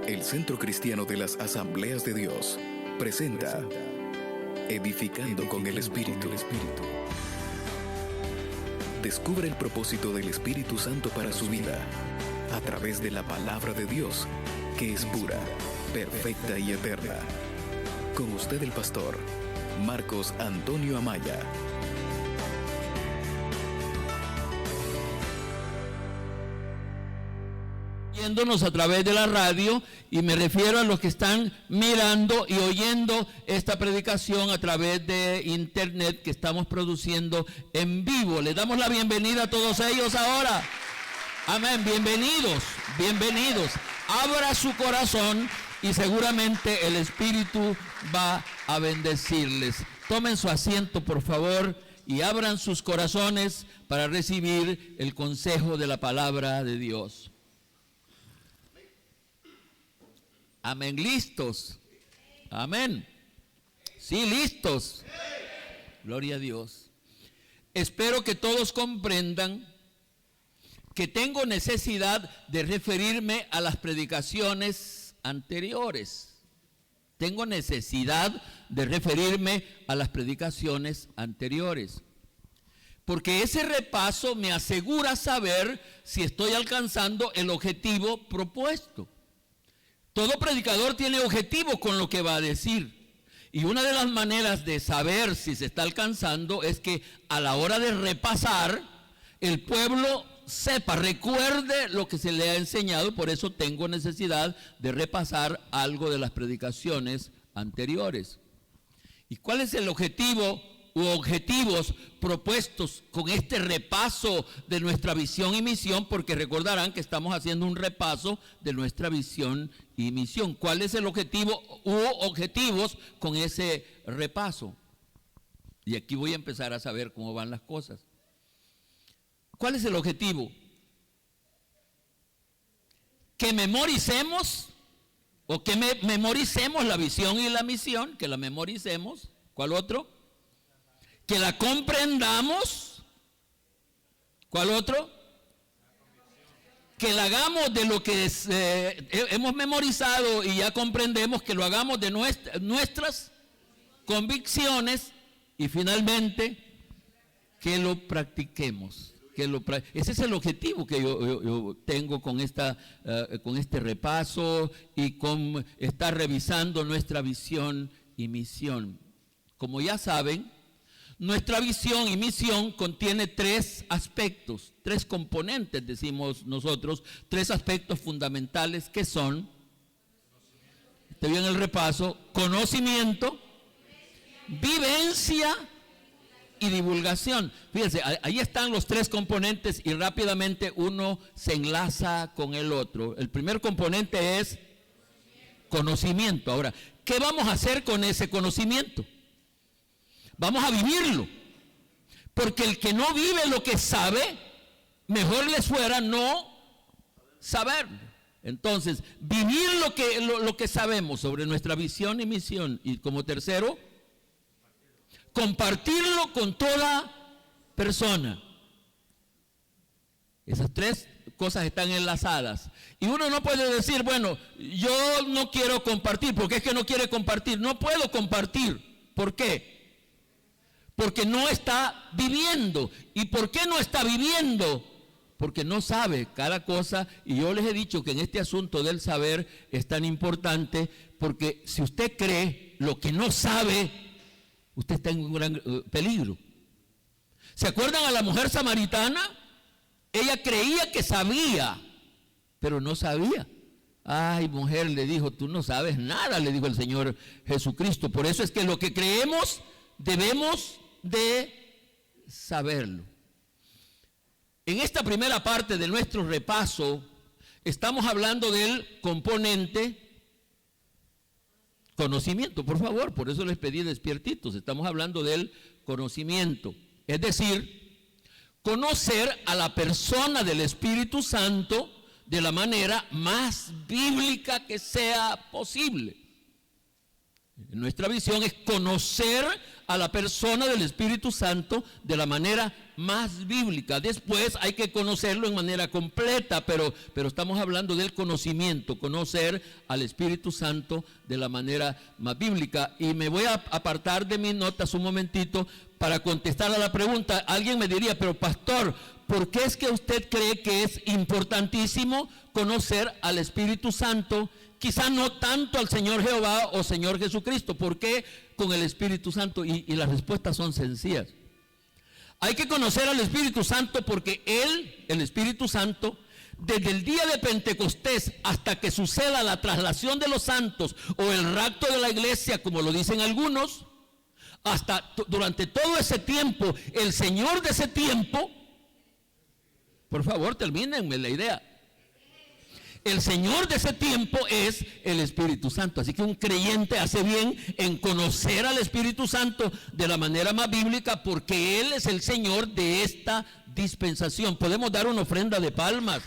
El Centro Cristiano de las Asambleas de Dios presenta Edificando con el Espíritu. Descubre el propósito del Espíritu Santo para su vida a través de la palabra de Dios, que es pura, perfecta y eterna. Con usted el pastor Marcos Antonio Amaya. Oyéndonos a través de la radio, y me refiero a los que están mirando y oyendo esta predicación a través de internet que estamos produciendo en vivo. Les damos la bienvenida a todos ellos ahora. Amén, bienvenidos. Abra su corazón y seguramente el Espíritu va a bendecirles. Tomen su asiento, por favor, y abran sus corazones para recibir el consejo de la palabra de Dios. Amén, listos. Amén. Sí, listos. Gloria a Dios. Espero que todos comprendan que tengo necesidad de referirme a las predicaciones anteriores. Tengo necesidad de referirme a las predicaciones anteriores. Porque ese repaso me asegura saber si estoy alcanzando el objetivo propuesto. Todo predicador tiene objetivo con lo que va a decir. Y una de las maneras de saber si se está alcanzando es que a la hora de repasar, el pueblo sepa, recuerde lo que se le ha enseñado. Por eso tengo necesidad de repasar algo de las predicaciones anteriores. ¿Y cuál es el objetivo u objetivos propuestos con este repaso de nuestra visión y misión? Porque recordarán que estamos haciendo un repaso de nuestra visión y misión. ¿Cuál es el objetivo u objetivos con ese repaso? Y aquí voy a empezar a saber cómo van las cosas. ¿Cuál es el objetivo? Que memoricemos, o que memoricemos la visión y la misión, que la memoricemos. ¿Cuál otro? Que la comprendamos. ¿Cuál otro? Que la hagamos de lo que hemos memorizado y ya comprendemos, que lo hagamos de nuestras convicciones, y finalmente que lo practiquemos. Ese es el objetivo que yo tengo con este repaso y con estar revisando nuestra visión y misión. Como ya saben, nuestra visión y misión contiene tres aspectos, tres componentes, decimos nosotros, tres aspectos fundamentales que son, te bien el repaso: conocimiento, vivencia y divulgación. Fíjense, ahí están los tres componentes y rápidamente uno se enlaza con el otro. El primer componente es conocimiento. Ahora, ¿qué vamos a hacer con ese conocimiento? Vamos a vivirlo, porque el que no vive lo que sabe, mejor les fuera no saberlo. Entonces, vivir lo que sabemos sobre nuestra visión y misión. Y como tercero, compartirlo con toda persona. Esas tres cosas están enlazadas. Y uno no puede decir, bueno, yo no quiero compartir. ¿Por qué es que no quiere compartir? No puedo compartir. ¿Por qué? Porque no está viviendo. ¿Y por qué no está viviendo? Porque no sabe cada cosa. Y yo les he dicho que en este asunto del saber es tan importante, porque si usted cree lo que no sabe, usted está en un gran peligro. ¿Se acuerdan a la mujer samaritana? Ella creía que sabía, pero no sabía. Ay, mujer, le dijo, tú no sabes nada, le dijo el Señor Jesucristo. Por eso es que lo que creemos debemos de saberlo. En esta primera parte de nuestro repaso estamos hablando del componente conocimiento. Por favor, por eso les pedí despiertitos. Estamos hablando del conocimiento, es decir, conocer a la persona del Espíritu Santo de la manera más bíblica que sea posible. Nuestra visión es conocer a la persona del Espíritu Santo de la manera más bíblica. Después hay que conocerlo en manera completa, pero estamos hablando del conocimiento, conocer al Espíritu Santo de la manera más bíblica. Y me voy a apartar de mis notas un momentito para contestar a la pregunta. Alguien me diría, pero pastor, ¿por qué es que usted cree que es importantísimo conocer al Espíritu Santo? Quizá no tanto al Señor Jehová o Señor Jesucristo. ¿Por qué con el Espíritu Santo? Y las respuestas son sencillas. Hay que conocer al Espíritu Santo porque Él, el Espíritu Santo, desde el día de Pentecostés hasta que suceda la traslación de los santos o el rapto de la iglesia, como lo dicen algunos, hasta durante todo ese tiempo, el Señor de ese tiempo, por favor, termínenme la idea. El Señor de ese tiempo es el Espíritu Santo. Así que un creyente hace bien en conocer al Espíritu Santo de la manera más bíblica, porque Él es el Señor de esta dispensación. Podemos dar una ofrenda de palmas.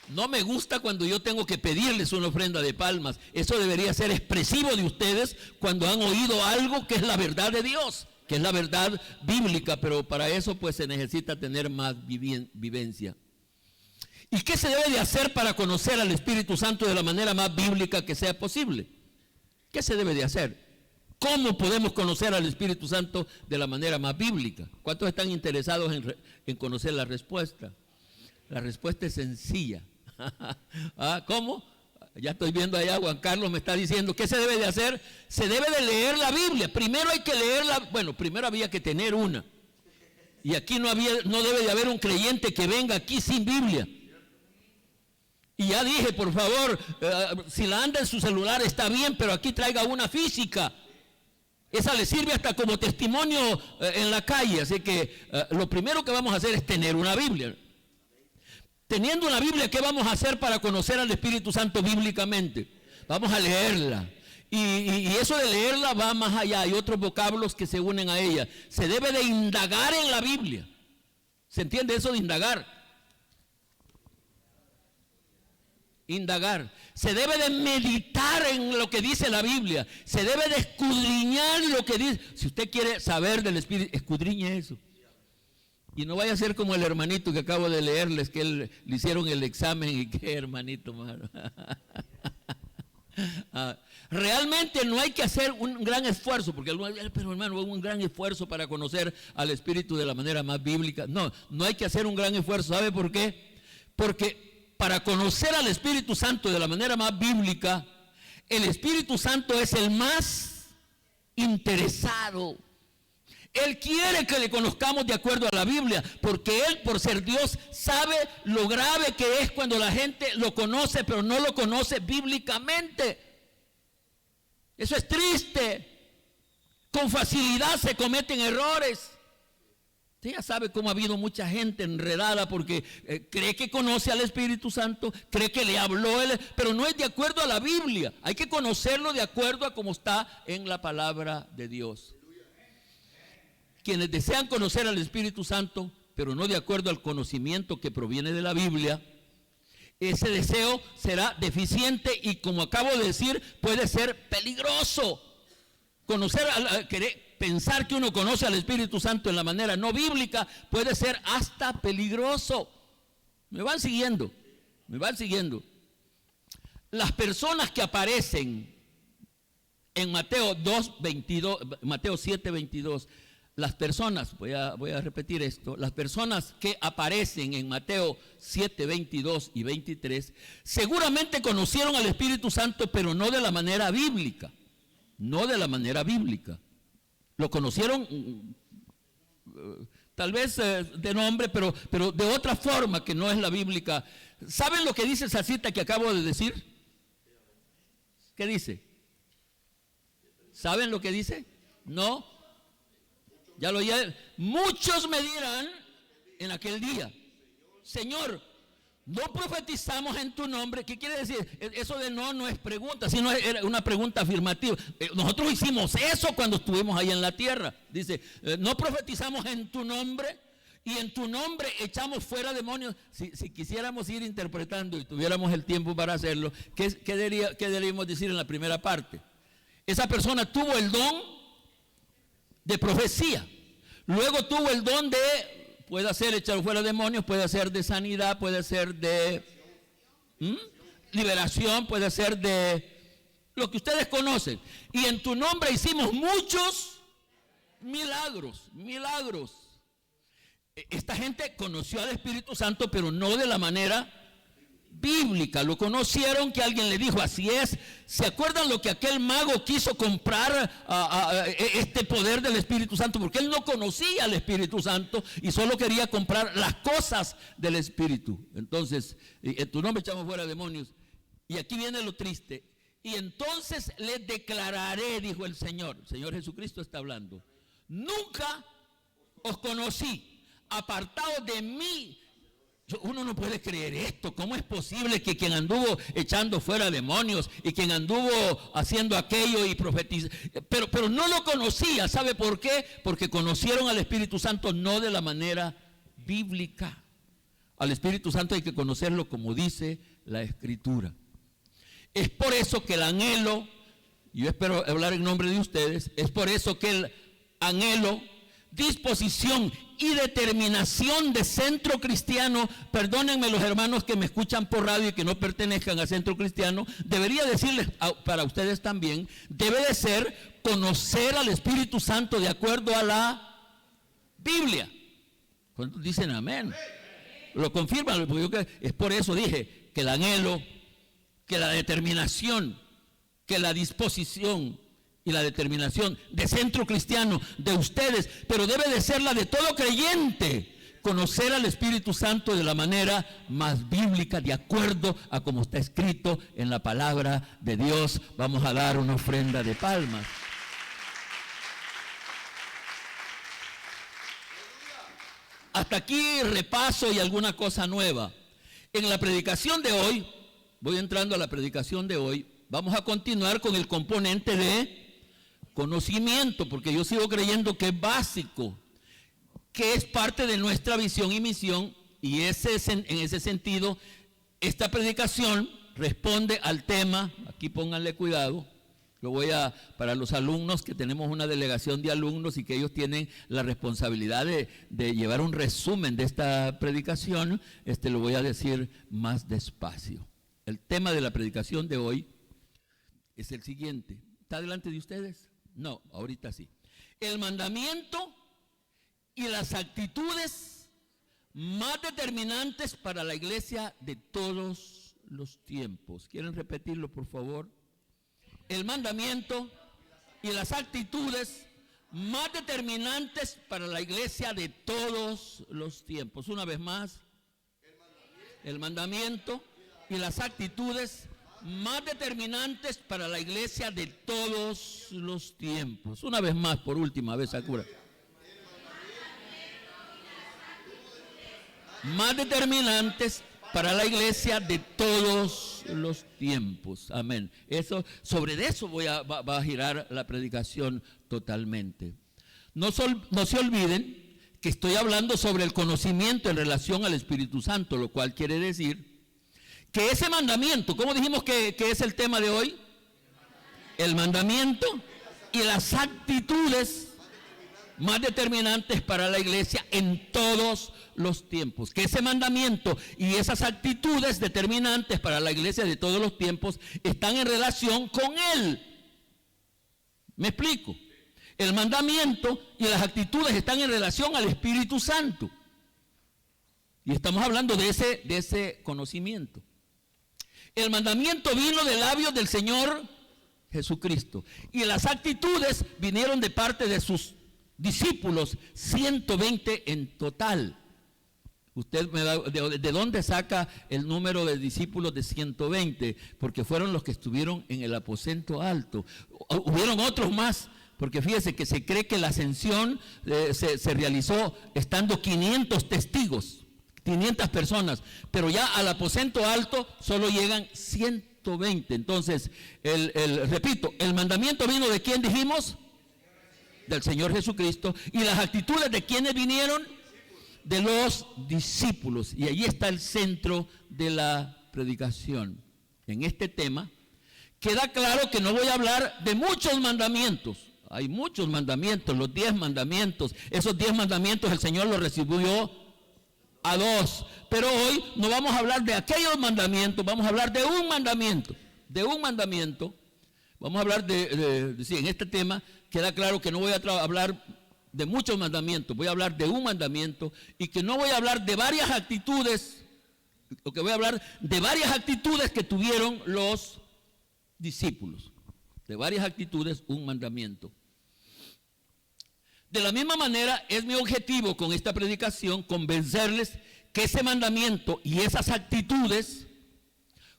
No me gusta cuando yo tengo que pedirles una ofrenda de palmas. Eso debería ser expresivo de ustedes cuando han oído algo que es la verdad de Dios, que es la verdad bíblica, pero para eso pues se necesita tener más vivencia. ¿Y qué se debe de hacer para conocer al Espíritu Santo de la manera más bíblica que sea posible? ¿Qué se debe de hacer? ¿Cómo podemos conocer al Espíritu Santo de la manera más bíblica? ¿Cuántos están interesados en conocer la respuesta? La respuesta es sencilla. ¿Cómo? Ya estoy viendo allá, Juan Carlos me está diciendo, ¿qué se debe de hacer? Se debe de leer la Biblia. Primero hay que leerla, bueno, primero había que tener una. Y aquí no debe de haber un creyente que venga aquí sin Biblia. Y ya dije, por favor, si la anda en su celular está bien, pero aquí traiga una física. Esa le sirve hasta como testimonio en la calle. Así que lo primero que vamos a hacer es tener una Biblia. Teniendo una Biblia, ¿qué vamos a hacer para conocer al Espíritu Santo bíblicamente? Vamos a leerla. Y eso de leerla va más allá. Hay otros vocablos que se unen a ella. Se debe de indagar en la Biblia. ¿Se entiende eso de indagar? Indagar. Se debe de meditar en lo que dice la Biblia. Se debe de escudriñar lo que dice. Si usted quiere saber del Espíritu, escudriñe eso. Y no vaya a ser como el hermanito que acabo de leerles, que le hicieron el examen y qué hermanito malo. Realmente no hay que hacer un gran esfuerzo, porque pero hermano, un gran esfuerzo para conocer al Espíritu de la manera más bíblica. No hay que hacer un gran esfuerzo. ¿Sabe por qué? Porque para conocer al Espíritu Santo de la manera más bíblica, el Espíritu Santo es el más interesado. Él quiere que le conozcamos de acuerdo a la Biblia, porque Él, por ser Dios, sabe lo grave que es cuando la gente lo conoce, pero no lo conoce bíblicamente. Eso es triste. Con facilidad se cometen errores. Usted ya sabe cómo ha habido mucha gente enredada porque cree que conoce al Espíritu Santo, cree que le habló Él, pero no es de acuerdo a la Biblia. Hay que conocerlo de acuerdo a cómo está en la palabra de Dios. Quienes desean conocer al Espíritu Santo, pero no de acuerdo al conocimiento que proviene de la Biblia, ese deseo será deficiente y, como acabo de decir, puede ser peligroso. Pensar que uno conoce al Espíritu Santo en la manera no bíblica puede ser hasta peligroso. ¿Me van siguiendo? Las personas que aparecen en Mateo 7:22, las personas, voy a repetir esto, las personas que aparecen en Mateo 7, 22 y 23, seguramente conocieron al Espíritu Santo, pero no de la manera bíblica. Lo conocieron tal vez de nombre, pero de otra forma que no es la bíblica. ¿Saben lo que dice esa cita que acabo de decir? ¿Qué dice? ¿Saben lo que dice? No. Ya lo oyeron. Muchos me dirán en aquel día, Señor, no profetizamos en tu nombre. ¿Qué quiere decir? Eso de no es pregunta, sino era una pregunta afirmativa. Nosotros hicimos eso cuando estuvimos ahí en la tierra. Dice, no profetizamos en tu nombre y en tu nombre echamos fuera demonios. Si quisiéramos ir interpretando y tuviéramos el tiempo para hacerlo, ¿qué deberíamos decir en la primera parte? esa persona tuvo el don de profecía. Luego tuvo el don de, puede ser echar fuera demonios, puede ser de sanidad, puede ser de liberación, puede ser de lo que ustedes conocen. Y en tu nombre hicimos muchos milagros. Esta gente conoció al Espíritu Santo, pero no de la manera bíblica. Lo conocieron, que alguien le dijo, así es. ¿Se acuerdan lo que aquel mago quiso comprar este poder del Espíritu Santo? Porque él no conocía al Espíritu Santo y solo quería comprar las cosas del Espíritu. Entonces, en tu nombre echamos fuera demonios. Y aquí viene lo triste. Y entonces les declararé, dijo el Señor Jesucristo está hablando, nunca os conocí, apartados de mí. Uno no puede creer esto. ¿Cómo es posible que quien anduvo echando fuera demonios y quien anduvo haciendo aquello y profetizando, pero no lo conocía? ¿Sabe por qué? Porque conocieron al Espíritu Santo no de la manera bíblica. Al Espíritu Santo hay que conocerlo como dice la Escritura. Es por eso que el anhelo, yo espero hablar en nombre de ustedes, es por eso que el anhelo, disposición y determinación de Centro Cristiano, perdónenme los hermanos que me escuchan por radio y que no pertenezcan a Centro Cristiano, debería decirles para ustedes también, debe de ser conocer al Espíritu Santo de acuerdo a la Biblia. ¿Cuántos dicen amén? Lo confirman, porque yo es por eso dije que el anhelo, que la determinación, que la disposición y la determinación de Centro Cristiano, de ustedes, pero debe de ser la de todo creyente, conocer al Espíritu Santo de la manera más bíblica, de acuerdo a como está escrito en la palabra de Dios. Vamos a dar una ofrenda de palmas. Hasta aquí repaso y alguna cosa nueva. En la predicación de hoy, voy entrando a la predicación de hoy, vamos a continuar con el componente de conocimiento, porque yo sigo creyendo que es básico, que es parte de nuestra visión y misión, y en ese sentido, esta predicación responde al tema, aquí pónganle cuidado, para los alumnos, que tenemos una delegación de alumnos y que ellos tienen la responsabilidad de llevar un resumen de esta predicación, lo voy a decir más despacio. El tema de la predicación de hoy es el siguiente. ¿Está delante de ustedes? No, ahorita sí. El mandamiento y las actitudes más determinantes para la iglesia de todos los tiempos. ¿Quieren repetirlo, por favor? El mandamiento y las actitudes más determinantes para la iglesia de todos los tiempos. Una vez más, el mandamiento y las actitudes más determinantes para la iglesia de todos los tiempos. Una vez más, por última vez, Sakura. Más determinantes para la iglesia de todos los tiempos. Amén. Sobre eso va a girar la predicación totalmente. No se olviden que estoy hablando sobre el conocimiento en relación al Espíritu Santo, lo cual quiere decir que ese mandamiento, ¿cómo dijimos que es el tema de hoy? El mandamiento y las actitudes más determinantes para la iglesia en todos los tiempos. Que ese mandamiento y esas actitudes determinantes para la iglesia de todos los tiempos están en relación con Él. ¿Me explico? El mandamiento y las actitudes están en relación al Espíritu Santo. Y estamos hablando de ese conocimiento. El mandamiento vino de labios del Señor Jesucristo. Y las actitudes vinieron de parte de sus discípulos, 120 en total. Usted me da, ¿de dónde saca el número de discípulos de 120? Porque fueron los que estuvieron en el aposento alto. Hubieron otros más, porque fíjese que se cree que la ascensión se realizó estando 500 testigos. 500 personas, pero ya al aposento alto solo llegan 120. Entonces, repito, el mandamiento vino de ¿quién dijimos? Del Señor Jesucristo. Y las actitudes de ¿quiénes vinieron? De los discípulos. Y allí está el centro de la predicación. En este tema, queda claro que no voy a hablar de muchos mandamientos. Hay muchos mandamientos, los 10 mandamientos. Esos 10 mandamientos el Señor los recibió a 2. Pero hoy no vamos a hablar de aquellos mandamientos, vamos a hablar de un mandamiento. De un mandamiento. Vamos a hablar sí, en este tema queda claro que no voy a hablar de muchos mandamientos, voy a hablar de un mandamiento y que no voy a hablar de varias actitudes, o que voy a hablar de varias actitudes que tuvieron los discípulos. De varias actitudes, un mandamiento. De la misma manera, es mi objetivo con esta predicación convencerles que ese mandamiento y esas actitudes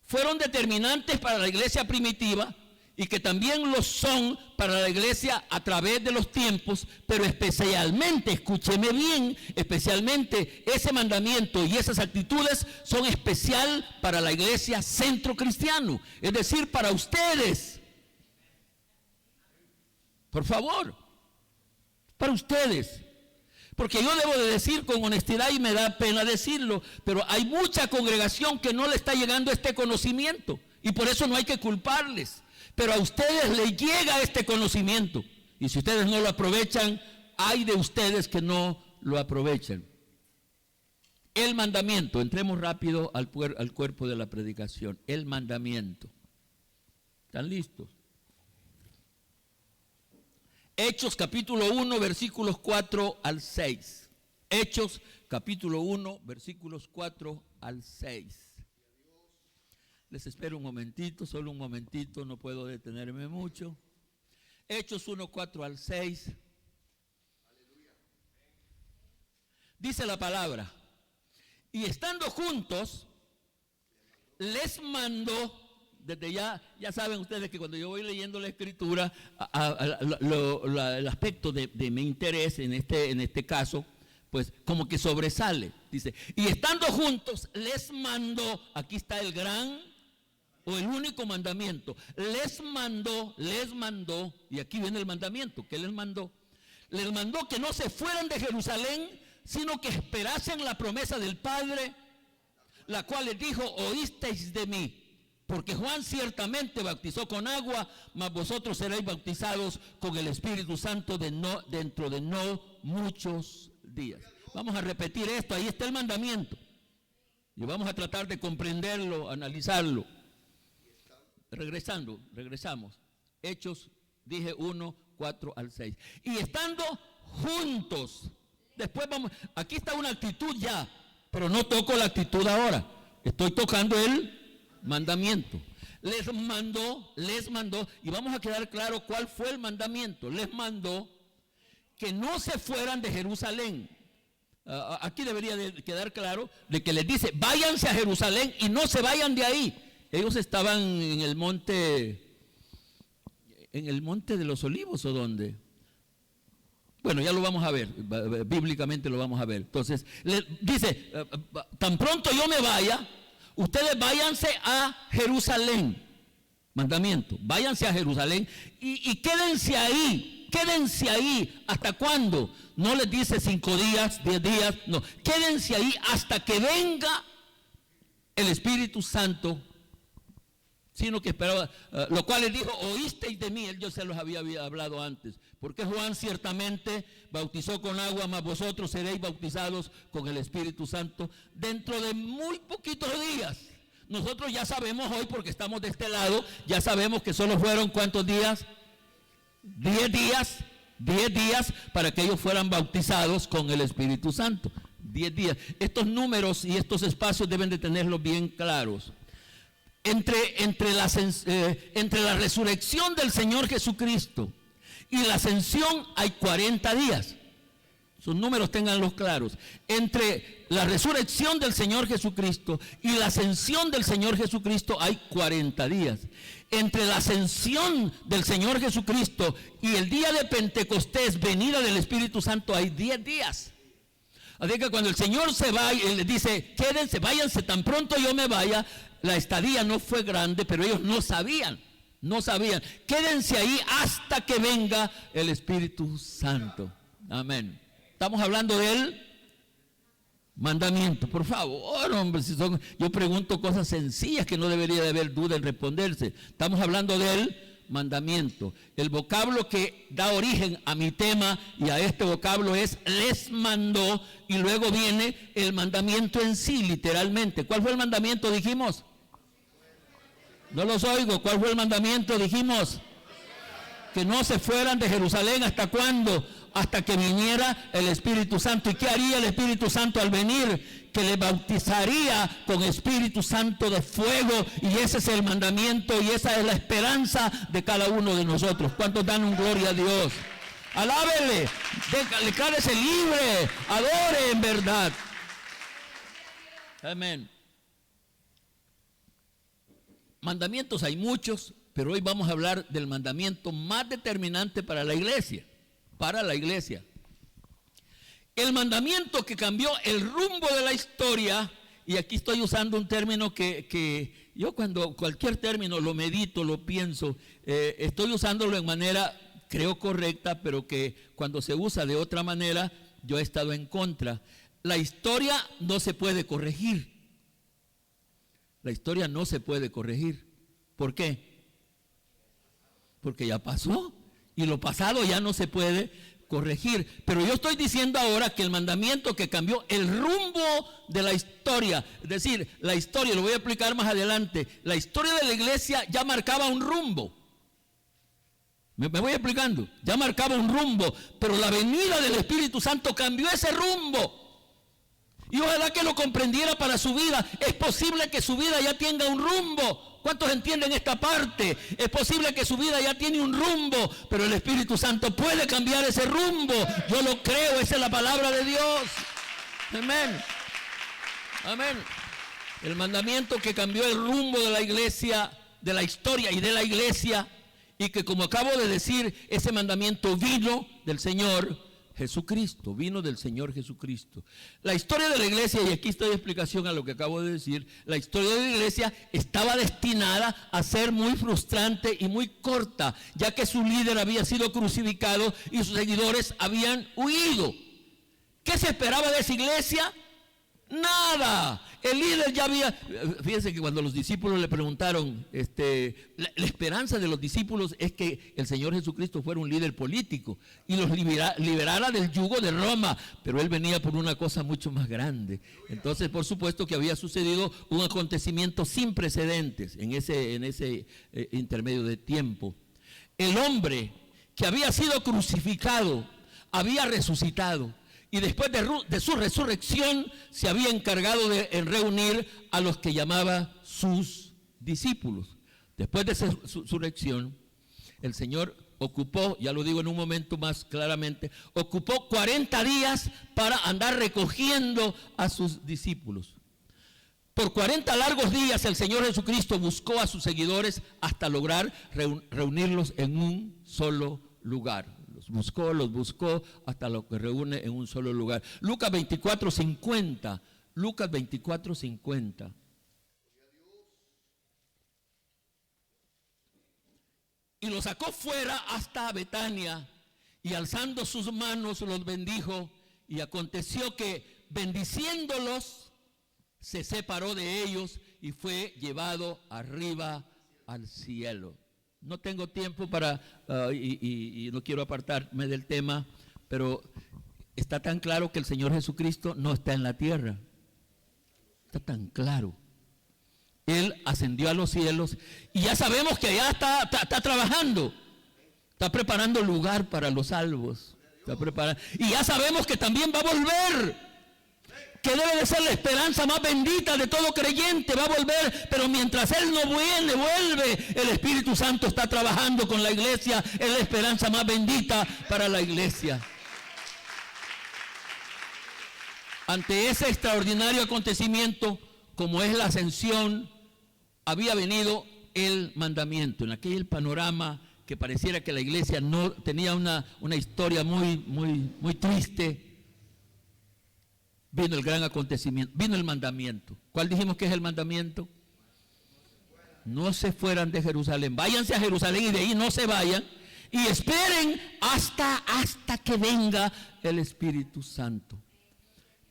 fueron determinantes para la iglesia primitiva y que también lo son para la iglesia a través de los tiempos, pero especialmente, escúcheme bien, especialmente ese mandamiento y esas actitudes son especial para la iglesia centro cristiano, es decir, para ustedes. Por favor, para ustedes. Porque yo debo de decir con honestidad y me da pena decirlo, pero hay mucha congregación que no le está llegando este conocimiento y por eso no hay que culparles. Pero a ustedes les llega este conocimiento y si ustedes no lo aprovechan, hay de ustedes que no lo aprovechan. El mandamiento, entremos rápido al cuerpo de la predicación. El mandamiento. ¿Están listos? Hechos capítulo 1, versículos 4 al 6. Hechos capítulo 1, versículos 4 al 6. Les espero un momentito, solo un momentito, no puedo detenerme mucho. Hechos 1, 4 al 6. Dice la palabra, y estando juntos, les mandó, desde ya saben ustedes que cuando yo voy leyendo la escritura, el aspecto de mi interés en este caso, pues como que sobresale. Dice, y estando juntos, les mandó, aquí está el gran o el único mandamiento, les mandó, y aquí viene el mandamiento, ¿qué les mandó? Les mandó que no se fueran de Jerusalén, sino que esperasen la promesa del Padre, la cual les dijo, oísteis de mí, porque Juan ciertamente bautizó con agua, mas vosotros seréis bautizados con el Espíritu Santo dentro de no muchos días. Vamos a repetir esto, ahí está el mandamiento, y vamos a tratar de comprenderlo, analizarlo. Regresamos. Hechos, dije 1, 4 al 6. Y estando juntos, después vamos, aquí está una actitud ya, pero no toco la actitud ahora, estoy tocando el mandamiento. Les mandó, y vamos a quedar claro cuál fue el mandamiento. Les mandó que no se fueran de Jerusalén. Aquí debería de quedar claro de que les dice, váyanse a Jerusalén y no se vayan de ahí. Ellos estaban en el monte de los Olivos, ¿o dónde? Bueno, ya lo vamos a ver, bíblicamente lo vamos a ver. Entonces, dice, tan pronto yo me vaya, ustedes váyanse a Jerusalén. Mandamiento, váyanse a Jerusalén y quédense ahí. ¿Hasta cuándo? No les dice 5 días, 10 días, no. Quédense ahí hasta que venga el Espíritu Santo, sino que esperaba, lo cual les dijo, oísteis de mí, él yo se los había hablado antes, porque Juan ciertamente bautizó con agua, mas vosotros seréis bautizados con el Espíritu Santo dentro de muy poquitos días. Nosotros ya sabemos hoy, porque estamos de este lado, ya sabemos que solo fueron ¿cuántos días? 10 días para que ellos fueran bautizados con el Espíritu Santo. 10 días. Estos números y estos espacios deben de tenerlos bien claros. Entre la resurrección del Señor Jesucristo y la ascensión hay 40 días. Sus números ténganlos claros. Entre la resurrección del Señor Jesucristo y la ascensión del Señor Jesucristo hay 40 días. Entre la ascensión del Señor Jesucristo y el día de Pentecostés, venida del Espíritu Santo, hay 10 días. Así que cuando el Señor se va, Él les dice, quédense, váyanse, tan pronto yo me vaya. La estadía no fue grande, pero ellos no sabían. Quédense ahí hasta que venga el Espíritu Santo. Amén. Estamos hablando del mandamiento? Por favor, hombre, yo pregunto cosas sencillas que no debería de haber duda en responderse. Estamos hablando del mandamiento. El vocablo que da origen a mi tema y a este vocablo es les mandó, y luego viene el mandamiento en sí, literalmente. ¿Cuál fue el mandamiento, dijimos? No los oigo. ¿Cuál fue el mandamiento, dijimos? Que no se fueran de Jerusalén. ¿Hasta cuándo? Hasta que viniera el Espíritu Santo. ¿Y qué haría el Espíritu Santo al venir? Que le bautizaría con Espíritu Santo de fuego, y ese es el mandamiento y esa es la esperanza de cada uno de nosotros. ¿Cuántos dan un gloria a Dios? Alábele, declárese libre, adore en verdad. Amén. Mandamientos hay muchos, pero hoy vamos a hablar del mandamiento más determinante para la iglesia. Para la iglesia. El mandamiento que cambió el rumbo de la historia, y aquí estoy usando un término que yo cuando cualquier término lo medito, lo pienso, estoy usándolo en manera, creo, correcta, pero que cuando se usa de otra manera, yo he estado en contra. La historia no se puede corregir. La historia no se puede corregir. ¿Por qué? Porque ya pasó, y lo pasado ya no se puede corregir. Pero yo estoy diciendo ahora que el mandamiento que cambió el rumbo de la historia, es decir, la historia, lo voy a explicar más adelante, la historia de la iglesia ya marcaba un rumbo. Me voy explicando, ya marcaba un rumbo, pero la venida del Espíritu Santo cambió ese rumbo. Y ojalá que lo comprendiera para su vida. Es posible que su vida ya tenga un rumbo. ¿Cuántos entienden esta parte? Es posible que su vida ya tiene un rumbo, pero el Espíritu Santo puede cambiar ese rumbo. Yo lo creo, esa es la palabra de Dios. Amén. Amén. El mandamiento que cambió el rumbo de la iglesia, de la historia y de la iglesia, y que, como acabo de decir, ese mandamiento vino del Señor Jesucristo, vino del Señor Jesucristo. La historia de la iglesia, y aquí estoy en explicación a lo que acabo de decir, la historia de la iglesia estaba destinada a ser muy frustrante y muy corta, ya que su líder había sido crucificado y sus seguidores habían huido. ¿Qué se esperaba de esa iglesia? Nada. El líder ya había, fíjense que cuando los discípulos le preguntaron, la esperanza de los discípulos es que el Señor Jesucristo fuera un líder político y los liberara del yugo de Roma, pero él venía por una cosa mucho más grande. Entonces, por supuesto que había sucedido un acontecimiento sin precedentes en ese intermedio de tiempo. El hombre que había sido crucificado había resucitado. Y después de su resurrección se había encargado de reunir a los que llamaba sus discípulos. Después de esa resurrección, el Señor ocupó, ya lo digo en un momento más claramente, ocupó 40 días para andar recogiendo a sus discípulos. Por 40 largos días el Señor Jesucristo buscó a sus seguidores hasta lograr reunirlos en un solo lugar. Los buscó hasta lo que reúne en un solo lugar. Lucas 24:50. Lucas 24:50. Y los sacó fuera hasta Betania, y alzando sus manos los bendijo, y aconteció que bendiciéndolos se separó de ellos y fue llevado arriba al cielo. No tengo tiempo para, y no quiero apartarme del tema, pero está tan claro que el Señor Jesucristo no está en la tierra. Está tan claro. Él ascendió a los cielos y ya sabemos que ya está trabajando. Está preparando lugar para los salvos. Está preparando, y ya sabemos que también va a volver. Que debe de ser la esperanza más bendita de todo creyente, va a volver, pero mientras Él no vuelve, el Espíritu Santo está trabajando con la iglesia, es la esperanza más bendita para la iglesia. Ante ese extraordinario acontecimiento, como es la ascensión, había venido el mandamiento. En aquel panorama que pareciera que la iglesia no tenía una historia muy triste, vino el gran acontecimiento, vino el mandamiento. ¿Cuál dijimos que es el mandamiento? No se fueran de Jerusalén, váyanse a Jerusalén y de ahí no se vayan, y esperen hasta que venga el Espíritu Santo.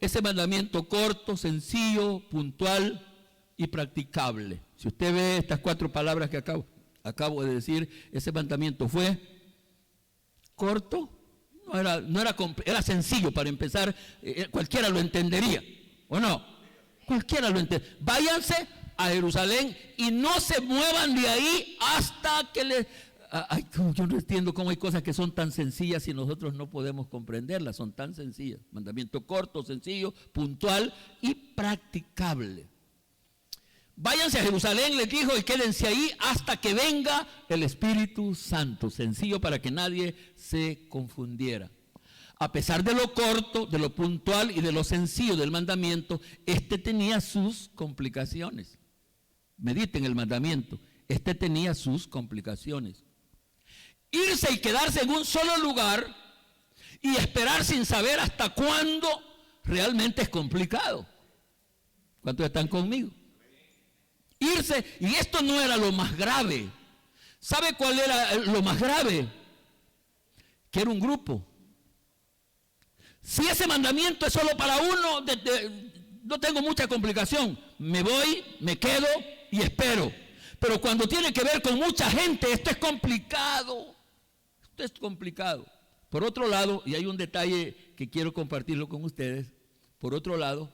ese mandamiento corto, sencillo, puntual y practicable. Si usted ve estas 4 palabras que acabo de decir, ese mandamiento fue corto, era sencillo para empezar, cualquiera lo entendería, ¿o no? Cualquiera lo entiende. Váyanse a Jerusalén y no se muevan de ahí hasta que yo no entiendo cómo hay cosas que son tan sencillas y nosotros no podemos comprenderlas, son tan sencillas. Mandamiento corto, sencillo, puntual y practicable. Váyanse a Jerusalén, les dijo, y quédense ahí hasta que venga el Espíritu Santo. Sencillo para que nadie se confundiera. A pesar de lo corto, de lo puntual y de lo sencillo del mandamiento, tenía sus complicaciones. Mediten el mandamiento. Tenía sus complicaciones. Irse y quedarse en un solo lugar y esperar sin saber hasta cuándo realmente es complicado. ¿Cuántos están conmigo? Irse, y esto no era lo más grave. ¿Sabe cuál era lo más grave? Que era un grupo. Si ese mandamiento es solo para uno, no tengo mucha complicación. Me voy, me quedo y espero. Pero cuando tiene que ver con mucha gente, esto es complicado. Esto es complicado. Por otro lado, y hay un detalle que quiero compartirlo con ustedes. Por otro lado,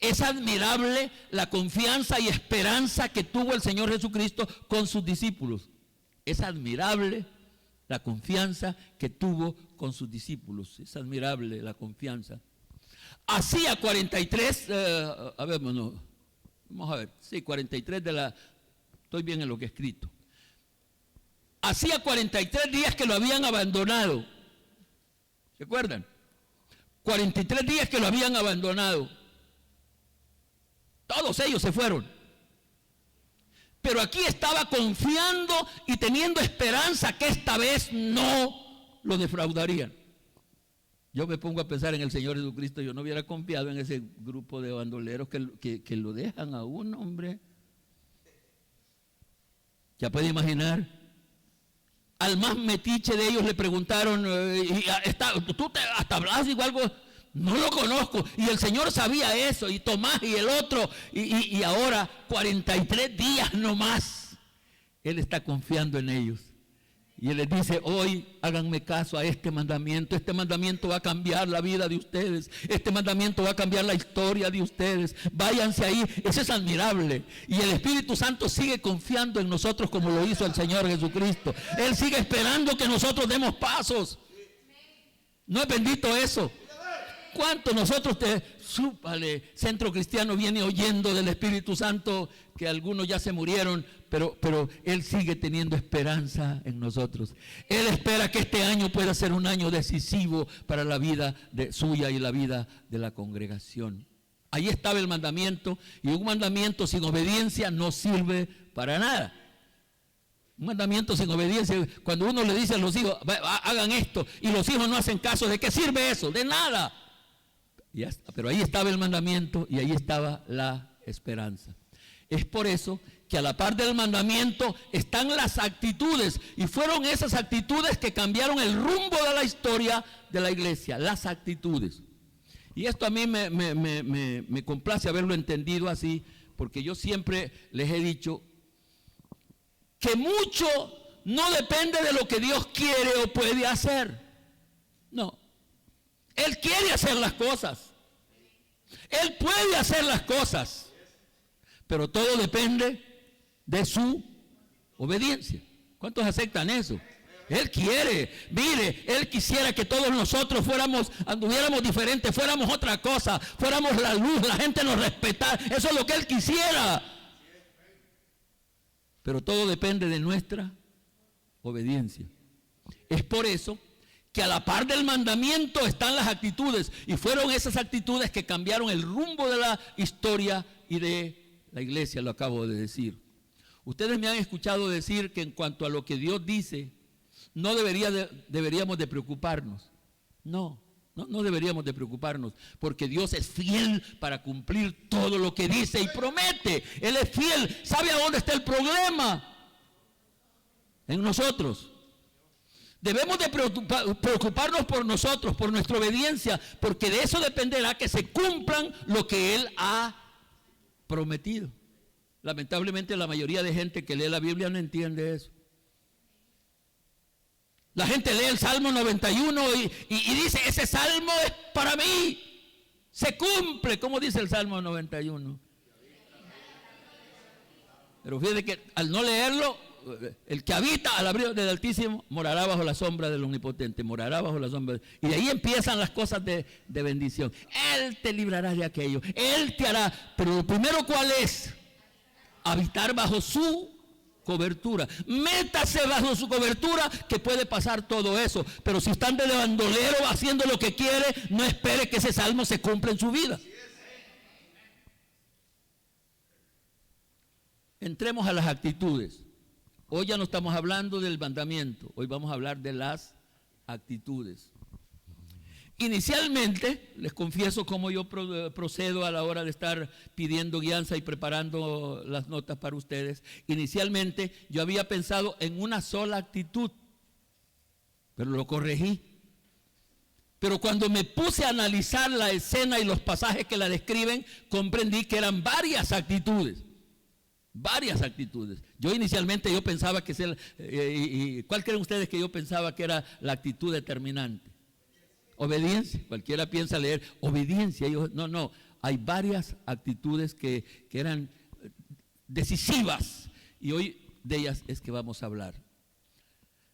es admirable la confianza y esperanza que tuvo el Señor Jesucristo con sus discípulos. Es admirable la confianza que tuvo con sus discípulos. Es admirable la confianza. Hacía 43, vamos a ver, sí, 43 estoy bien en lo que he escrito. Hacía 43 días que lo habían abandonado. ¿Se acuerdan? 43 días que lo habían abandonado. Todos ellos se fueron. Pero aquí estaba confiando y teniendo esperanza que esta vez no lo defraudarían. Yo me pongo a pensar en el Señor Jesucristo. Yo no hubiera confiado en ese grupo de bandoleros que lo dejan a un hombre. Ya puede imaginar. Al más metiche de ellos le preguntaron, ¿tú hasta hablas igual algo? No lo conozco. Y el Señor sabía eso, y Tomás y el otro, y ahora 43 días no más. Él está confiando en ellos. Y Él les dice, hoy háganme caso a este mandamiento. Este mandamiento va a cambiar la vida de ustedes. Este mandamiento va a cambiar la historia de ustedes. Váyanse ahí. Eso es admirable. Y el Espíritu Santo sigue confiando en nosotros como lo hizo el Señor Jesucristo. Él sigue esperando que nosotros demos pasos. ¿No es bendito eso? ¿Cuánto nosotros Centro Cristiano viene oyendo del Espíritu Santo, que algunos ya se murieron, pero Él sigue teniendo esperanza en nosotros? Él espera que este año pueda ser un año decisivo para la vida suya y la vida de la congregación. Ahí estaba el mandamiento, y un mandamiento sin obediencia no sirve para nada. Un mandamiento sin obediencia, cuando uno le dice a los hijos, hagan esto, y los hijos no hacen caso, ¿de qué sirve eso? De nada. Pero ahí estaba el mandamiento y ahí estaba la esperanza. Es por eso que a la par del mandamiento están las actitudes, y fueron esas actitudes que cambiaron el rumbo de la historia de la iglesia, las actitudes. Y esto a mí me complace haberlo entendido así, porque yo siempre les he dicho que mucho no depende de lo que Dios quiere o puede hacer. No. Él quiere hacer las cosas. Él puede hacer las cosas. Pero todo depende de su obediencia. ¿Cuántos aceptan eso? Él quiere, mire, Él quisiera que todos nosotros anduviéramos diferentes, fuéramos otra cosa, fuéramos la luz, la gente nos respetara. Eso es lo que Él quisiera. Pero todo depende de nuestra obediencia. Es por eso que a la par del mandamiento están las actitudes, y fueron esas actitudes que cambiaron el rumbo de la historia y de la iglesia, lo acabo de decir. Ustedes me han escuchado decir que en cuanto a lo que Dios dice, no deberíamos de preocuparnos. No deberíamos de preocuparnos, porque Dios es fiel para cumplir todo lo que dice y promete. Él es fiel. ¿Sabe a dónde está el problema? En nosotros. Debemos de preocuparnos por nosotros, por nuestra obediencia, porque de eso dependerá que se cumplan lo que Él ha prometido. Lamentablemente la mayoría de gente que lee la Biblia no entiende eso. La gente lee el Salmo 91 y dice, ese salmo es para mí. Se cumple, como dice el Salmo 91. Pero fíjate que al no leerlo, el que habita al abrigo del Altísimo morará bajo la sombra del Omnipotente, morará bajo la sombra. Y de ahí empiezan las cosas de bendición. Él te librará de aquello, Él te hará. Pero lo primero, ¿cuál es? Habitar bajo su cobertura. Métase bajo su cobertura, que puede pasar todo eso. Pero si están de bandolero haciendo lo que quiere, no espere que ese salmo se cumpla en su vida. Entremos a las actitudes. Hoy ya no estamos hablando del mandamiento, hoy vamos a hablar de las actitudes. Inicialmente, les confieso cómo yo procedo a la hora de estar pidiendo guianza y preparando las notas para ustedes. Inicialmente yo había pensado en una sola actitud, pero lo corregí. Pero cuando me puse a analizar la escena y los pasajes que la describen, comprendí que eran varias actitudes. Varias actitudes. Yo pensaba que ¿cuál creen ustedes que yo pensaba que era la actitud determinante? Obediencia. Cualquiera piensa leer obediencia. No, hay varias actitudes que eran decisivas y hoy de ellas es que vamos a hablar.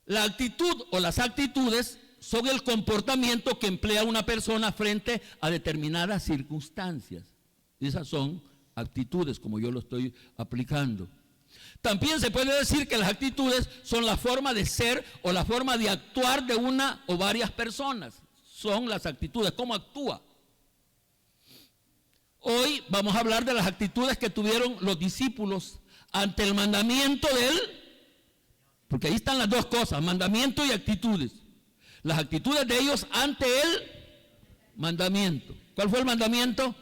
La actitud o las actitudes son el comportamiento que emplea una persona frente a determinadas circunstancias. Esas son actitudes, como yo lo estoy aplicando. También se puede decir que las actitudes son la forma de ser o la forma de actuar de una o varias personas. Son las actitudes, cómo actúa. Hoy vamos a hablar de las actitudes que tuvieron los discípulos ante el mandamiento de Él, porque ahí están las dos cosas, mandamiento y actitudes. Las actitudes de ellos ante el mandamiento. ¿Cuál fue el mandamiento?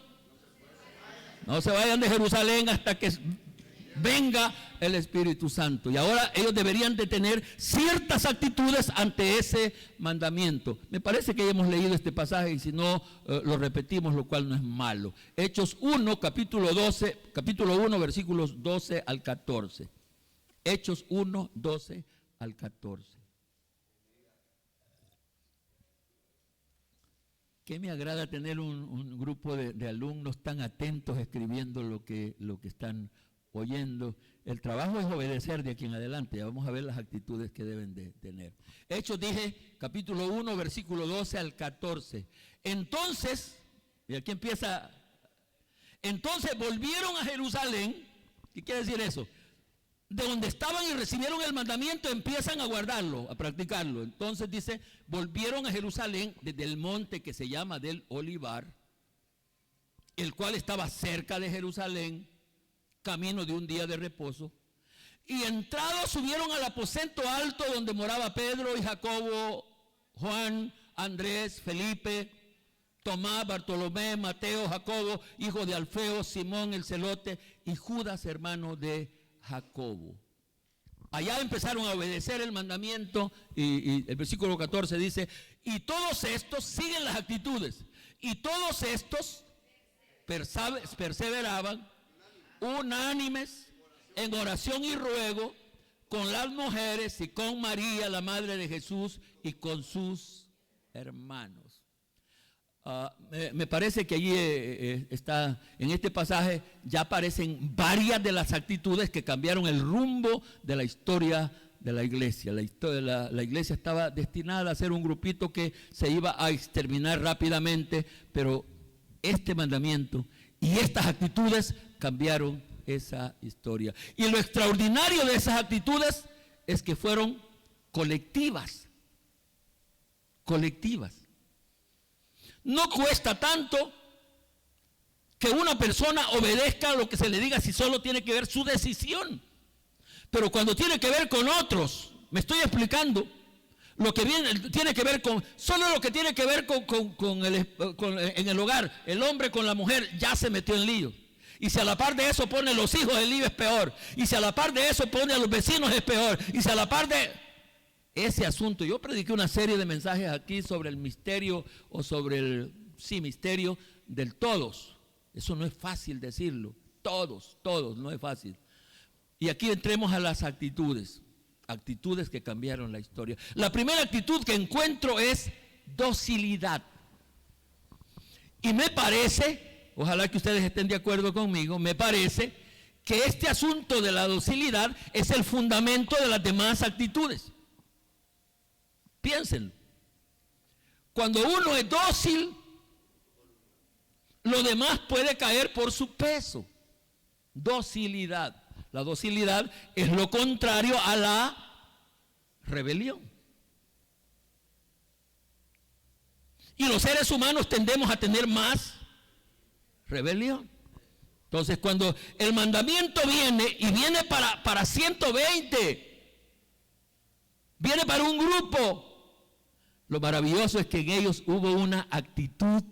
No se vayan de Jerusalén hasta que venga el Espíritu Santo. Y ahora ellos deberían de tener ciertas actitudes ante ese mandamiento. Me parece que ya hemos leído este pasaje y si no lo repetimos, lo cual no es malo. Hechos 1, capítulo 1, versículos 12 al 14. Hechos 1, 12 al 14. Qué me agrada tener un grupo de alumnos tan atentos escribiendo lo que están oyendo. El trabajo es obedecer de aquí en adelante. Ya vamos a ver las actitudes que deben de tener. Hechos, dije, capítulo 1, versículo 12 al 14. Entonces, y aquí empieza, entonces volvieron a Jerusalén. ¿Qué quiere decir eso? De donde estaban y recibieron el mandamiento, empiezan a guardarlo, a practicarlo. Entonces dice, volvieron a Jerusalén desde el monte que se llama del Olivar, el cual estaba cerca de Jerusalén, camino de un día de reposo. Y entrados subieron al aposento alto donde moraba Pedro y Jacobo, Juan, Andrés, Felipe, Tomás, Bartolomé, Mateo, Jacobo, hijo de Alfeo, Simón el celote y Judas, hermano de Jacobo. Allá empezaron a obedecer el mandamiento y el versículo 14 dice, y todos estos siguen las actitudes, y todos estos perseveraban unánimes en oración y ruego con las mujeres y con María, la madre de Jesús, y con sus hermanos. Me parece que allí está, en este pasaje ya aparecen varias de las actitudes que cambiaron el rumbo de la historia de la iglesia. La iglesia estaba destinada a ser un grupito que se iba a exterminar rápidamente, pero este mandamiento y estas actitudes cambiaron esa historia. Y lo extraordinario de esas actitudes es que fueron colectivas. No cuesta tanto que una persona obedezca a lo que se le diga si solo tiene que ver su decisión. Pero cuando tiene que ver con otros, me estoy explicando, lo que tiene que ver con, solo lo que tiene que ver en el hogar, el hombre con la mujer ya se metió en lío. Y si a la par de eso pone los hijos, el lío es peor. Y si a la par de eso pone a los vecinos, es peor. Y si a la par de... ese asunto. Yo prediqué una serie de mensajes aquí sobre el misterio o sobre el misterio del todos. Eso no es fácil decirlo. Todos, no es fácil. Y aquí entremos a las actitudes que cambiaron la historia. La primera actitud que encuentro es docilidad. Y me parece, ojalá que ustedes estén de acuerdo conmigo, me parece que este asunto de la docilidad es el fundamento de las demás actitudes. Piénsenlo. Cuando uno es dócil, lo demás puede caer por su peso. Docilidad. La docilidad es lo contrario a la rebelión. Y los seres humanos tendemos a tener más rebelión. Entonces, cuando el mandamiento viene, y viene para 120, viene para un grupo, lo maravilloso es que en ellos hubo una actitud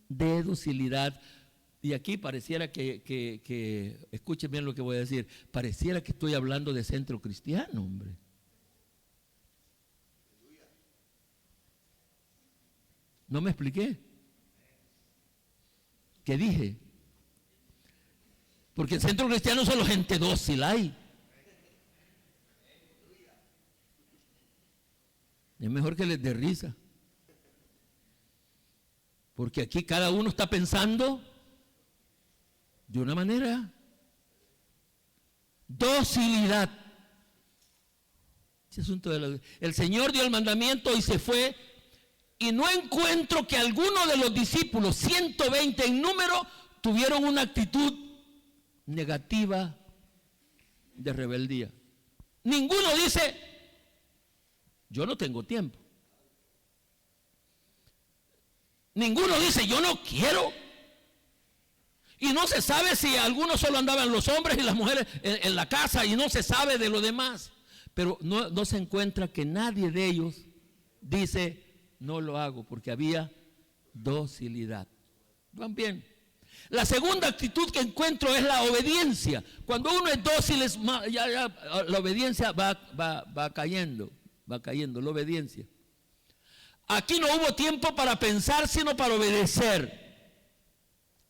de docilidad. Y aquí pareciera que escuchen bien lo que voy a decir, pareciera que estoy hablando de centro cristiano, hombre. ¿No me expliqué? ¿Qué dije? Porque el centro cristiano solo gente dócil hay. Es mejor que les dé risa. Porque aquí cada uno está pensando de una manera. Docilidad. Ese asunto el Señor dio el mandamiento y se fue. Y no encuentro que alguno de los discípulos, 120 en número, tuvieron una actitud negativa de rebeldía. Ninguno dice, yo no tengo tiempo. Ninguno dice, yo no quiero. Y no se sabe si algunos solo andaban los hombres y las mujeres en la casa y no se sabe de lo demás. Pero no se encuentra que nadie de ellos dice, no lo hago, porque había docilidad. ¿Van bien? La segunda actitud que encuentro es la obediencia. Cuando uno es dócil, la obediencia va cayendo, la obediencia. Aquí no hubo tiempo para pensar, sino para obedecer.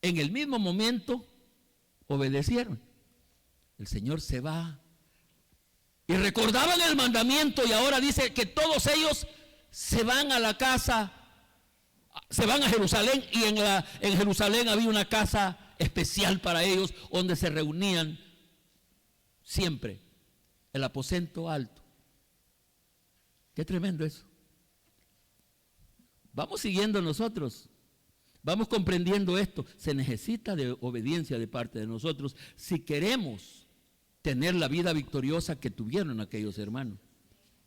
En el mismo momento, obedecieron. El Señor se va. Y recordaban el mandamiento y ahora dice que todos ellos se van a la casa, se van a Jerusalén, y en Jerusalén había una casa especial para ellos donde se reunían siempre, el aposento alto. Qué tremendo eso. Vamos siguiendo nosotros, vamos comprendiendo esto. Se necesita de obediencia de parte de nosotros si queremos tener la vida victoriosa que tuvieron aquellos hermanos.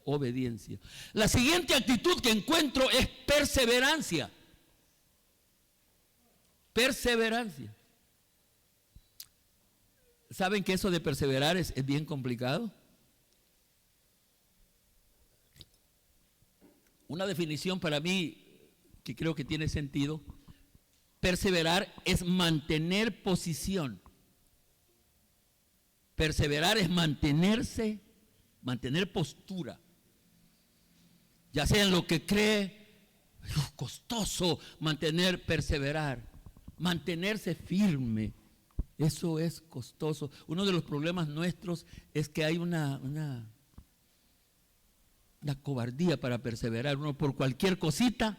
Obediencia. La siguiente actitud que encuentro es perseverancia. Perseverancia. ¿Saben que eso de perseverar es bien complicado? Una definición para mí que creo que tiene sentido. Perseverar es mantener posición. Perseverar es mantenerse, mantener postura. Ya sea en lo que cree, costoso perseverar, mantenerse firme, eso es costoso. Uno de los problemas nuestros es que hay una cobardía para perseverar. Uno por cualquier cosita,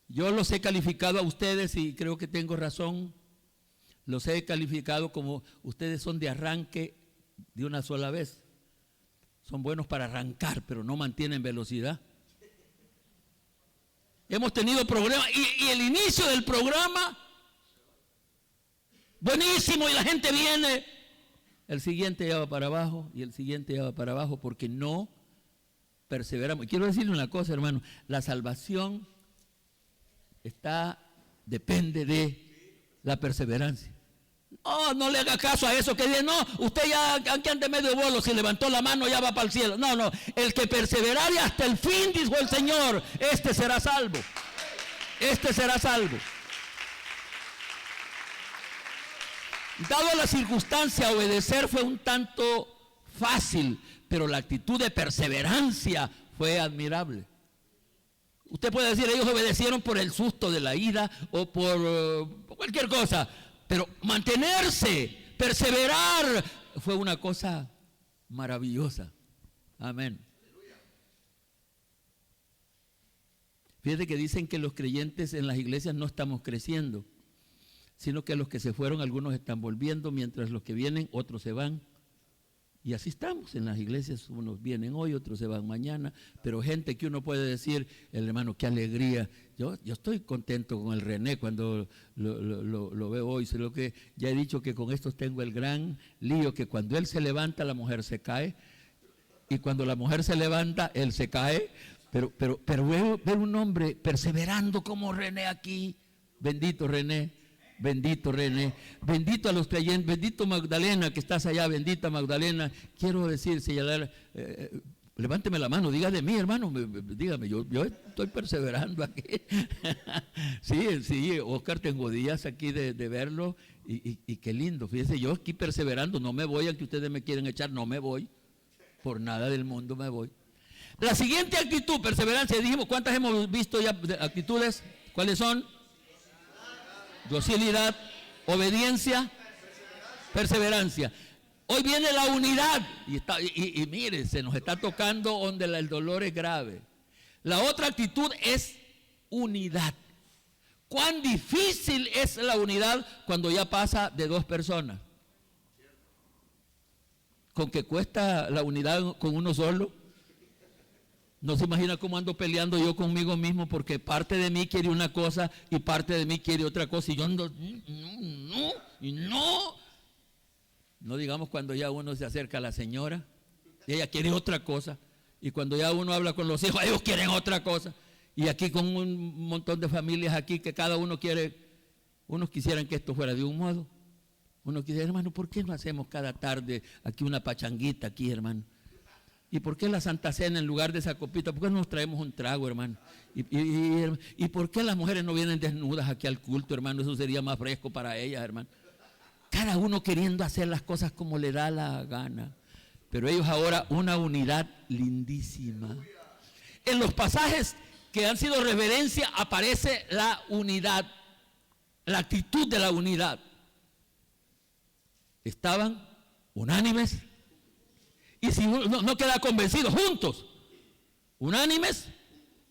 yo los he calificado a ustedes y creo que tengo razón, los he calificado como ustedes son de arranque de una sola vez. Son buenos para arrancar, pero no mantienen velocidad. Hemos tenido problemas y el inicio del programa, buenísimo, y la gente viene. El siguiente ya va para abajo y el siguiente ya va para abajo porque no perseveramos. Y quiero decirle una cosa, hermano, la salvación depende de la perseverancia. No le haga caso a eso que dice, no, usted ya aunque ande medio bolo, si levantó la mano ya va para el cielo. No, el que perseverare hasta el fin, dijo el Señor, este será salvo. Este será salvo. Dado la circunstancia, obedecer fue un tanto fácil, pero la actitud de perseverancia fue admirable. Usted puede decir, ellos obedecieron por el susto de la ida o por cualquier cosa, pero mantenerse, perseverar, fue una cosa maravillosa. Amén. Fíjate que dicen que los creyentes en las iglesias no estamos creciendo, sino que los que se fueron, algunos están volviendo, mientras los que vienen, otros se van. Y así estamos en las iglesias, unos vienen hoy, otros se van mañana, pero gente que uno puede decir, el hermano, qué alegría. Yo estoy contento con el René cuando lo veo hoy, solo que ya he dicho que con estos tengo el gran lío, que cuando él se levanta, la mujer se cae, y cuando la mujer se levanta, él se cae. Pero veo un hombre perseverando como René aquí. Bendito René, bendito René, bendito a los creyentes, bendito Magdalena que estás allá, bendita Magdalena. Quiero decir, señalar, levánteme la mano, diga de mí, hermano, dígame, yo estoy perseverando aquí. Sí, Oscar, tengo días aquí de verlo y qué lindo. Fíjese, yo aquí perseverando, no me voy, aunque ustedes me quieren echar, no me voy, por nada del mundo me voy. La siguiente actitud, perseverancia, dijimos, ¿cuántas hemos visto ya actitudes? ¿Cuáles son? Docilidad, obediencia, perseverancia. Hoy viene la unidad y mire, se nos está tocando donde el dolor es grave. La otra actitud es unidad. ¿Cuán difícil es la unidad cuando ya pasa de dos personas? ¿Con qué cuesta la unidad con uno solo? No se imagina cómo ando peleando yo conmigo mismo porque parte de mí quiere una cosa y parte de mí quiere otra cosa y yo ando, no digamos cuando ya uno se acerca a la señora y ella quiere otra cosa, y cuando ya uno habla con los hijos, ellos quieren otra cosa, y aquí con un montón de familias aquí que cada uno quiere, unos quisieran que esto fuera de un modo, uno quisiera, hermano, ¿por qué no hacemos cada tarde aquí una pachanguita aquí, hermano? ¿Y por qué la Santa Cena en lugar de esa copita? ¿Por qué no nos traemos un trago, hermano? ¿Y por qué las mujeres no vienen desnudas aquí al culto, hermano? Eso sería más fresco para ellas, hermano. Cada uno queriendo hacer las cosas como le da la gana. Pero ellos ahora una unidad lindísima. En los pasajes que han sido reverencia aparece la unidad, la actitud de la unidad. Estaban unánimes. Y si uno no queda convencido, juntos, unánimes,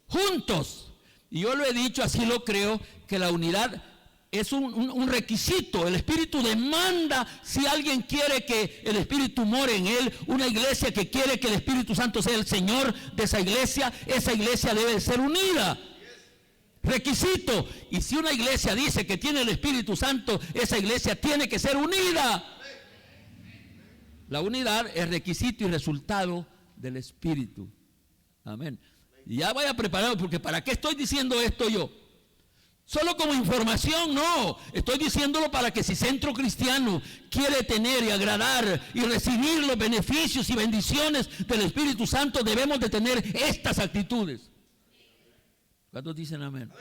juntos. Y yo lo he dicho, así lo creo, que la unidad es un requisito. El Espíritu demanda, si alguien quiere que el Espíritu more en él, una iglesia que quiere que el Espíritu Santo sea el Señor de esa iglesia debe ser unida. Requisito. Y si una iglesia dice que tiene el Espíritu Santo, esa iglesia tiene que ser unida. La unidad es requisito y resultado del Espíritu. Amén. Y ya vaya preparado, porque ¿para qué estoy diciendo esto yo? Solo como información, no. Estoy diciéndolo para que si Centro Cristiano quiere tener y agradar y recibir los beneficios y bendiciones del Espíritu Santo, debemos de tener estas actitudes. ¿Cuántos dicen amén?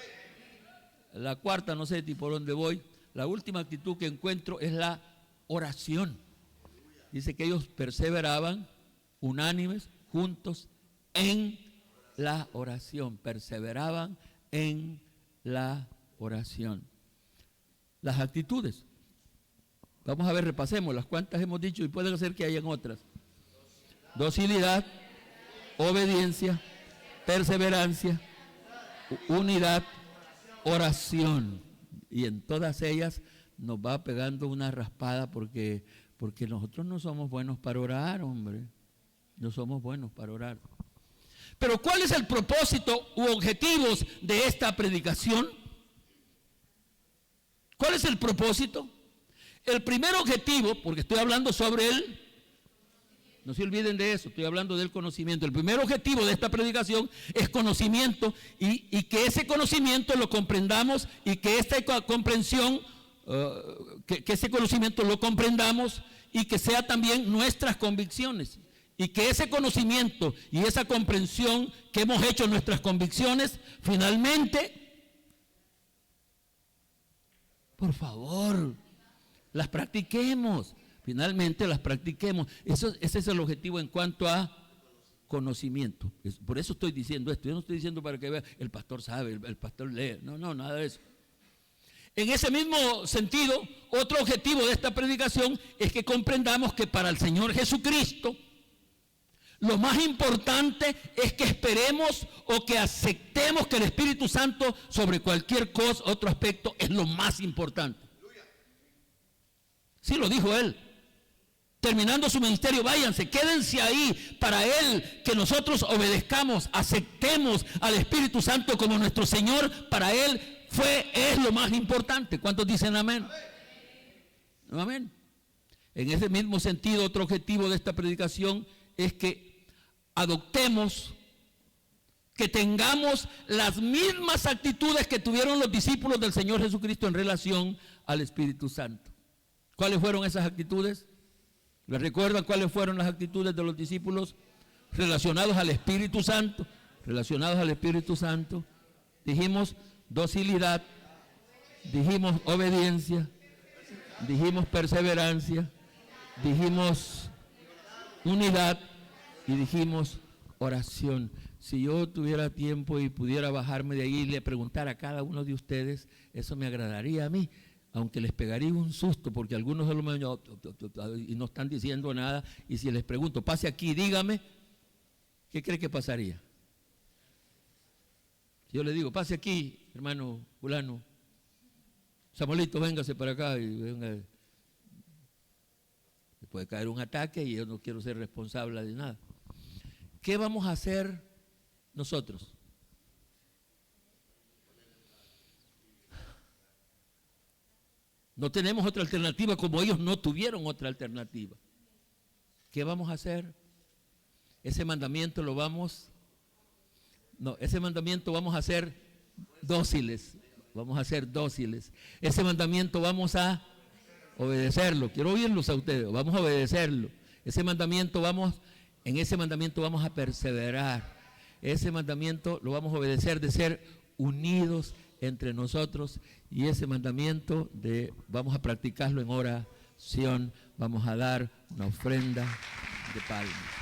La cuarta, no sé por dónde voy. La última actitud que encuentro es la oración. Dice que ellos perseveraban unánimes, juntos, en la oración. Perseveraban en la oración. Las actitudes. Vamos a ver, repasemos las cuantas hemos dicho y pueden ser que hayan otras. Docilidad, obediencia, perseverancia, unidad, oración. Y en todas ellas nos va pegando una raspada porque nosotros no somos buenos para orar, hombre. No somos buenos para orar. Pero ¿cuál es el propósito u objetivos de esta predicación? ¿Cuál es el propósito? El primer objetivo, porque estoy hablando sobre él, no se olviden de eso, estoy hablando del conocimiento. El primer objetivo de esta predicación es conocimiento y que ese conocimiento lo comprendamos y que esta comprensión, que ese conocimiento lo comprendamos y que sea también nuestras convicciones. Y que ese conocimiento y esa comprensión que hemos hecho nuestras convicciones, finalmente, por favor, las practiquemos. finalmente las practiquemos. Ese es el objetivo en cuanto a conocimiento. Por eso estoy diciendo esto. Yo no estoy diciendo para que vea, el pastor sabe, el pastor lee. No, nada de eso. En ese mismo sentido, otro objetivo de esta predicación es que comprendamos que para el Señor Jesucristo, lo más importante es que esperemos o que aceptemos que el Espíritu Santo sobre cualquier cosa, otro aspecto, es lo más importante. Sí, lo dijo Él. Terminando su ministerio, váyanse, quédense ahí para Él, que nosotros obedezcamos, aceptemos al Espíritu Santo como nuestro Señor. Para Él es lo más importante. ¿Cuántos dicen amén? Amén. En ese mismo sentido, otro objetivo de esta predicación es que adoptemos, que tengamos las mismas actitudes que tuvieron los discípulos del Señor Jesucristo en relación al Espíritu Santo. ¿Cuáles fueron esas actitudes? ¿Les recuerdan cuáles fueron las actitudes de los discípulos relacionados al Espíritu Santo? Relacionados al Espíritu Santo. Dijimos docilidad, dijimos obediencia, dijimos perseverancia, dijimos unidad y dijimos oración. Si yo tuviera tiempo y pudiera bajarme de ahí y le preguntara a cada uno de ustedes, eso me agradaría a mí, aunque les pegaría un susto, porque algunos de los y no están diciendo nada, y si les pregunto, pase aquí, dígame, ¿qué cree que pasaría? Si yo le digo, pase aquí, hermano fulano, Samuelito, véngase para acá y venga. Puede caer un ataque y yo no quiero ser responsable de nada. ¿Qué vamos a hacer nosotros? No tenemos otra alternativa, como ellos no tuvieron otra alternativa. ¿Qué vamos a hacer? Ese mandamiento ese mandamiento vamos a hacer dóciles. Vamos a ser dóciles. Ese mandamiento vamos a obedecerlo. Quiero oírlos a ustedes. Vamos a obedecerlo. En ese mandamiento vamos a perseverar. Ese mandamiento lo vamos a obedecer de ser unidos entre nosotros, y ese mandamiento vamos a practicarlo en oración. Vamos a dar una ofrenda de palmas.